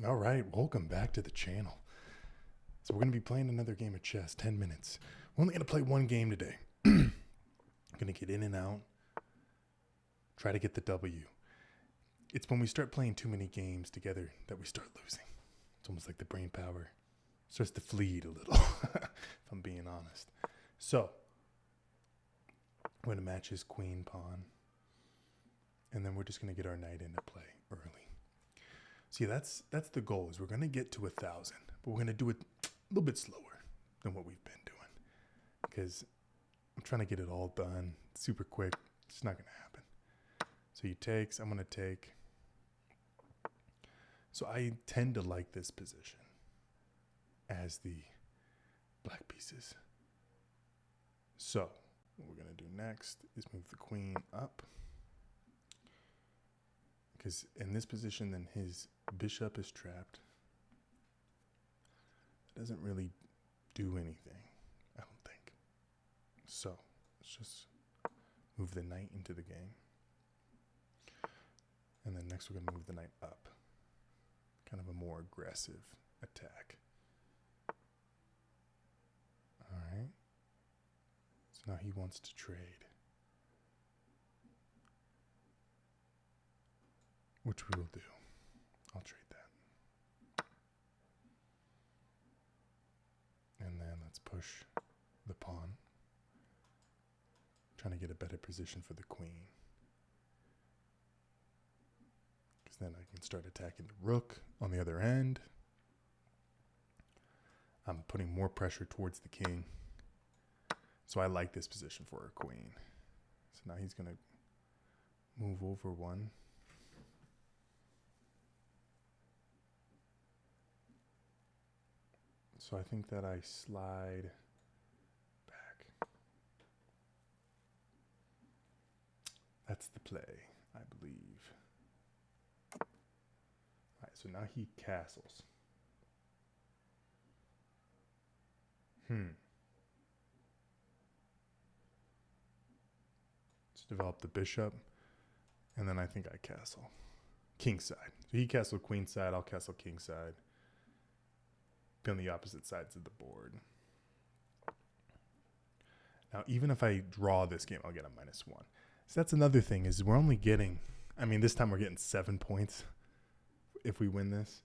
All right, welcome back to the channel. So we're going to be playing another game of chess, 10 minutes. We're only going to play one game today. I'm going to get in and out, try to get the W. It's when we start playing too many games together that we start losing. It's almost like the brain power starts to fleet a little, if I'm being honest. So, I'm going to match his queen pawn, and then we're just going to get our knight into play early. See, that's the goal, is we're going to get to 1,000, but we're going to do it a little bit slower than what we've been doing, because I'm trying to get it all done super quick. It's not going to happen. So he takes, I'm going to take. So I tend to like this position as the black pieces. So what we're going to do next is move the queen up, because in this position then his bishop is trapped. It doesn't really do anything, I don't think. So let's just move the knight into the game. And then next we're going to move the knight up. Kind of a more aggressive attack. All right. So now he wants to trade, which we will do. I'll trade that. And then let's push the pawn. Trying to get a better position for the queen, because then I can start attacking the rook on the other end. I'm putting more pressure towards the king. So I like this position for our queen. So now he's going to move over one. So I think that I slide back. That's the play, I believe. All right, so now he castles. Let's develop the bishop, and then I think I castle. King side. So he castled queen side, I'll castle king side. Be on the opposite sides of the board. Now, even if I draw this game, I'll get a -1. So that's another thing, is we're only getting, this time we're getting 7 points if we win this.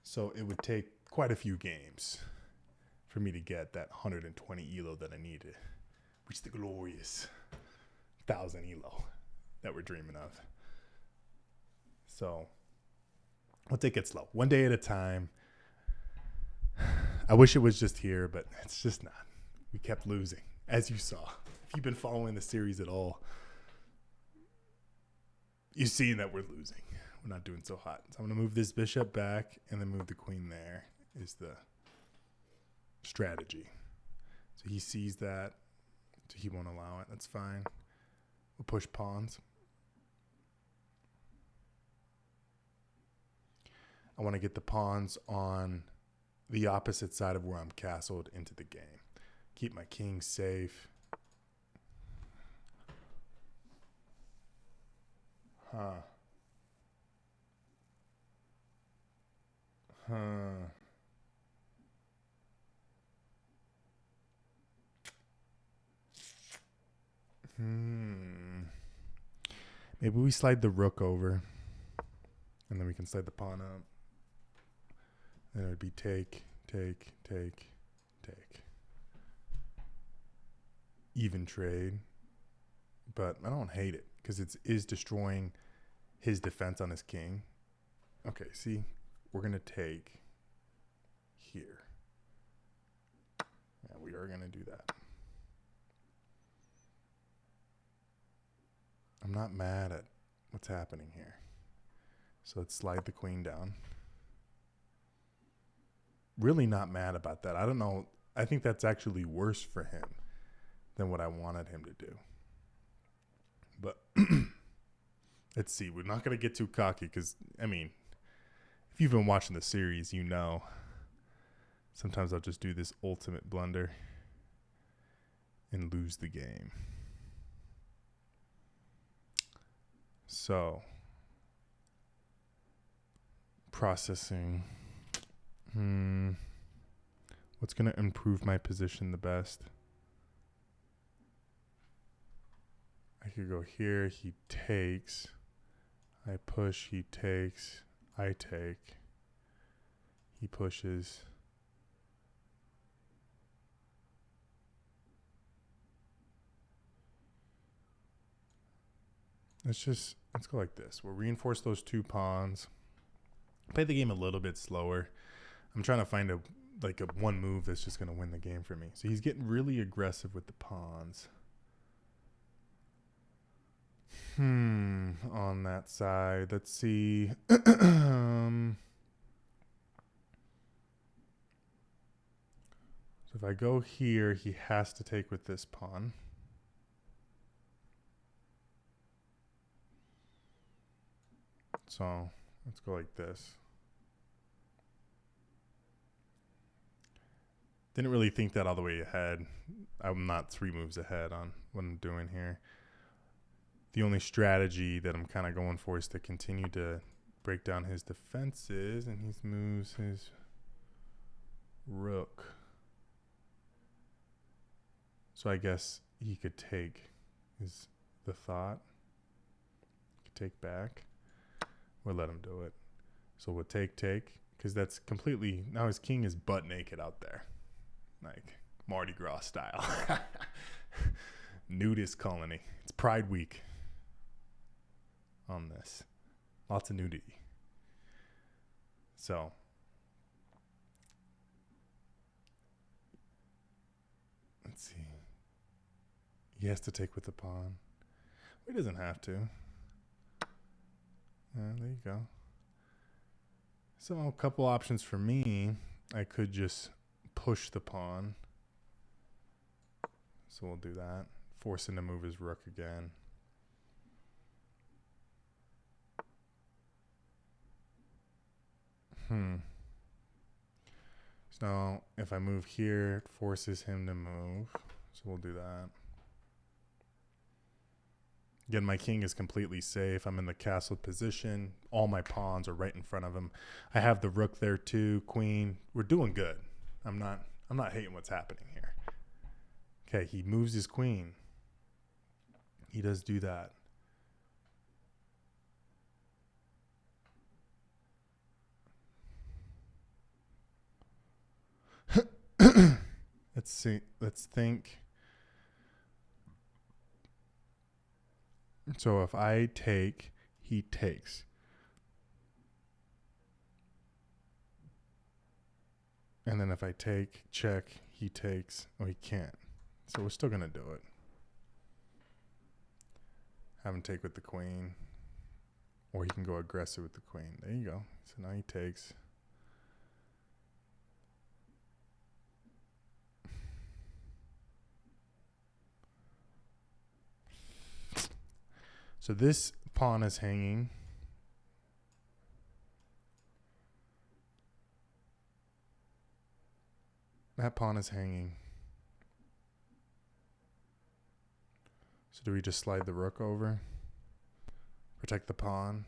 So it would take quite a few games for me to get that 120 elo that I need to reach the glorious 1,000 elo that we're dreaming of. So we'll take it slow, one day at a time. I wish it was just here, but it's just not. We kept losing, as you saw. If you've been following the series at all, you've seen that we're losing. We're not doing so hot. So I'm going to move this bishop back and then move the queen there is the strategy. So he sees that, so he won't allow it. That's fine. We'll push pawns. I want to get the pawns on the opposite side of where I'm castled into the game. Keep my king safe. Maybe we slide the rook over, and then we can slide the pawn up. Then it would be take, take, take, take. Even trade. But I don't hate it, because it is destroying his defense on his king. Okay, see? We're going to take here. Yeah, we are going to do that. I'm not mad at what's happening here. So let's slide the queen down. Really not mad about that. I don't know. I think that's actually worse for him than what I wanted him to do. But let's see. We're not going to get too cocky, because, if you've been watching the series, you know sometimes I'll just do this ultimate blunder and lose the game. So processing. What's going to improve my position the best? I could go here. He takes. I push. He takes. I take. He pushes. Let's go like this. We'll reinforce those 2 pawns. Play the game a little bit slower. I'm trying to find a one move that's just going to win the game for me. So he's getting really aggressive with the pawns. On that side, let's see. So if I go here, he has to take with this pawn. So let's go like this. Didn't really think that all the way ahead. I'm not 3 moves ahead on what I'm doing here. The only strategy that I'm kind of going for is to continue to break down his defenses, and he moves his rook. So I guess he could take, is the thought. He could take back. We'll let him do it. So we'll take, because that's completely, now his king is butt naked out there. Like Mardi Gras style. Nudist colony. It's Pride Week on this. Lots of nudity. So let's see. He has to take with the pawn. He doesn't have to. There you go. So a couple options for me. I could just push the pawn. So we'll do that. Force him to move his rook again. So if I move here, it forces him to move. So we'll do that. Again, my king is completely safe. I'm in the castle position. All my pawns are right in front of him. I have the rook there too, queen. We're doing good. I'm not hating what's happening here. Okay, he moves his queen. He does do that. Let's see. Let's think. So if I take, he takes. And then if I take, check, he takes. Oh, he can't. So we're still going to do it. Have him take with the queen. Or he can go aggressive with the queen. There you go. So now he takes. So this pawn is hanging. That pawn is hanging. So do we just slide the rook over? Protect the pawn.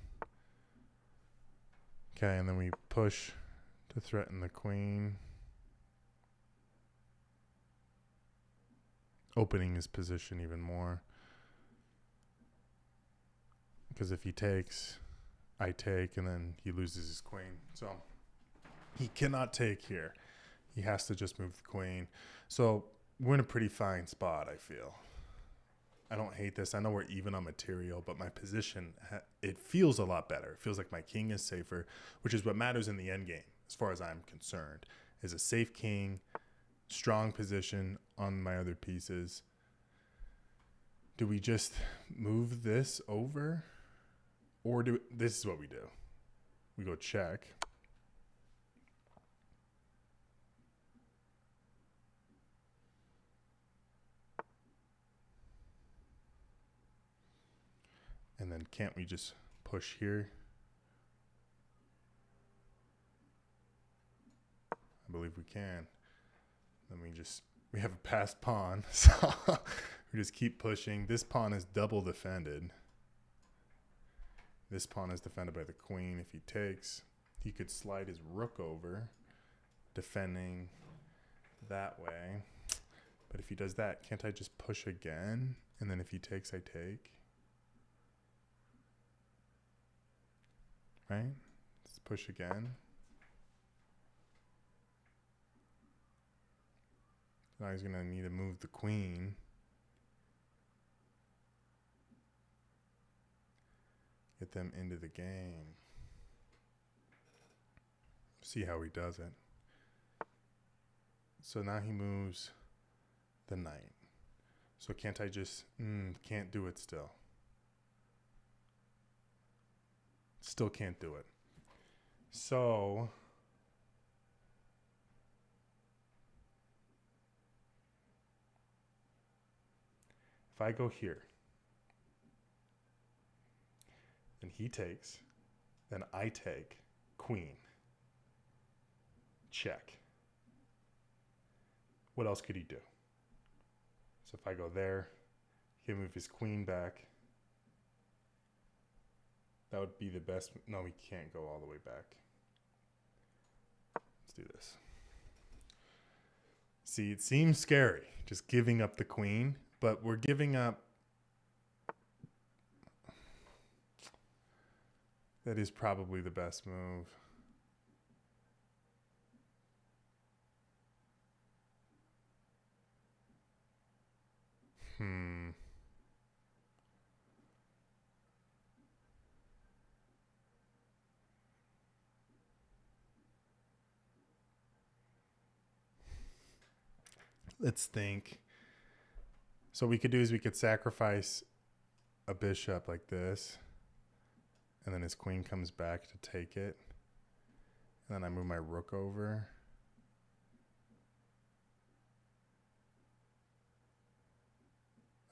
Okay, and then we push to threaten the queen. Opening his position even more. Because if he takes, I take, and then he loses his queen. So he cannot take here. He has to just move the queen. So we're in a pretty fine spot, I feel. I don't hate this. I know we're even on material, but my position, it feels a lot better. It feels like my king is safer, which is what matters in the end game, as far as I'm concerned, is a safe king, strong position on my other pieces. Do we just move this over? Or this is what we do. We go check. And then can't we just push here? I believe we can. Then we have a passed pawn. So we just keep pushing. This pawn is double defended. This pawn is defended by the queen. If he takes, he could slide his rook over, defending that way. But if he does that, can't I just push again? And then if he takes, I take. Right? Let's push again. Now he's going to need to move the queen. Get them into the game. See how he does it. So now he moves the knight. So can't I just... can't do it still. Still can't do it. So... if I go here, then he takes, then I take, queen, check. What else could he do? So if I go there, he can move his queen back. That would be the best. No, he can't go all the way back. Let's do this. See, it seems scary, just giving up the queen, but we're giving up. That is probably the best move. Let's think. So what we could do is we could sacrifice a bishop like this. And then his queen comes back to take it. And then I move my rook over.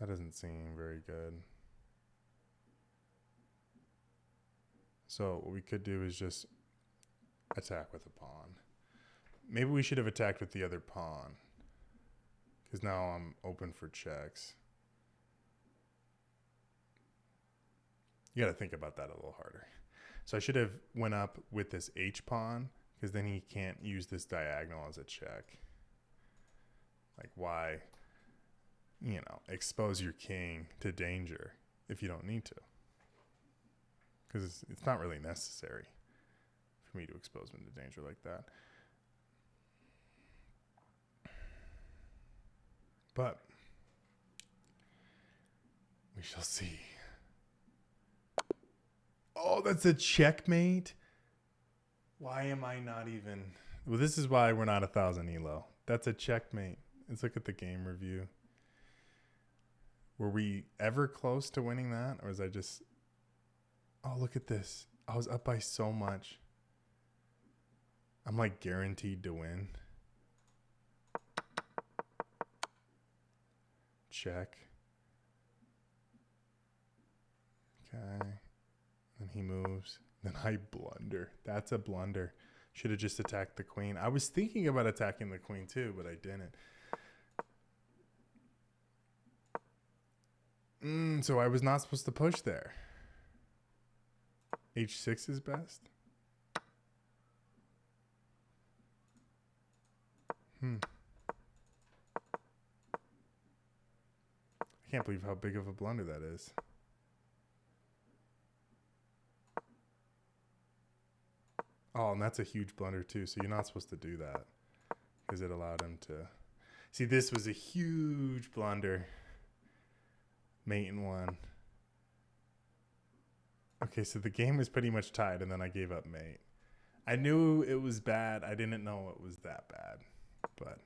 That doesn't seem very good. So what we could do is just attack with a pawn. Maybe we should have attacked with the other pawn. Because now I'm open for checks. You got to think about that a little harder. So I should have went up with this H pawn, because then he can't use this diagonal as a check. Like, why, expose your king to danger if you don't need to? Because it's not really necessary for me to expose him to danger like that. But we shall see. Oh, that's a checkmate? Why am I not even... Well, this is why we're not 1,000 elo. That's a checkmate. Let's look at the game review. Were we ever close to winning that? Or was I just... Oh, look at this. I was up by so much. I'm like guaranteed to win. Check. Okay. Then he moves. Then I blunder. That's a blunder. Should have just attacked the queen. I was thinking about attacking the queen too, but I didn't. So I was not supposed to push there. H6 is best. I can't believe how big of a blunder that is. Oh, and that's a huge blunder too. So you're not supposed to do that because it allowed him to... See, this was a huge blunder. Mate in one. Okay, so the game was pretty much tied, and then I gave up mate. I knew it was bad. I didn't know it was that bad. But,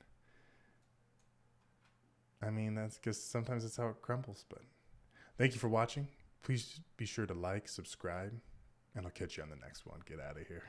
I mean, that's because sometimes that's how it crumbles. But thank you for watching. Please be sure to like, subscribe, and I'll catch you on the next one. Get out of here.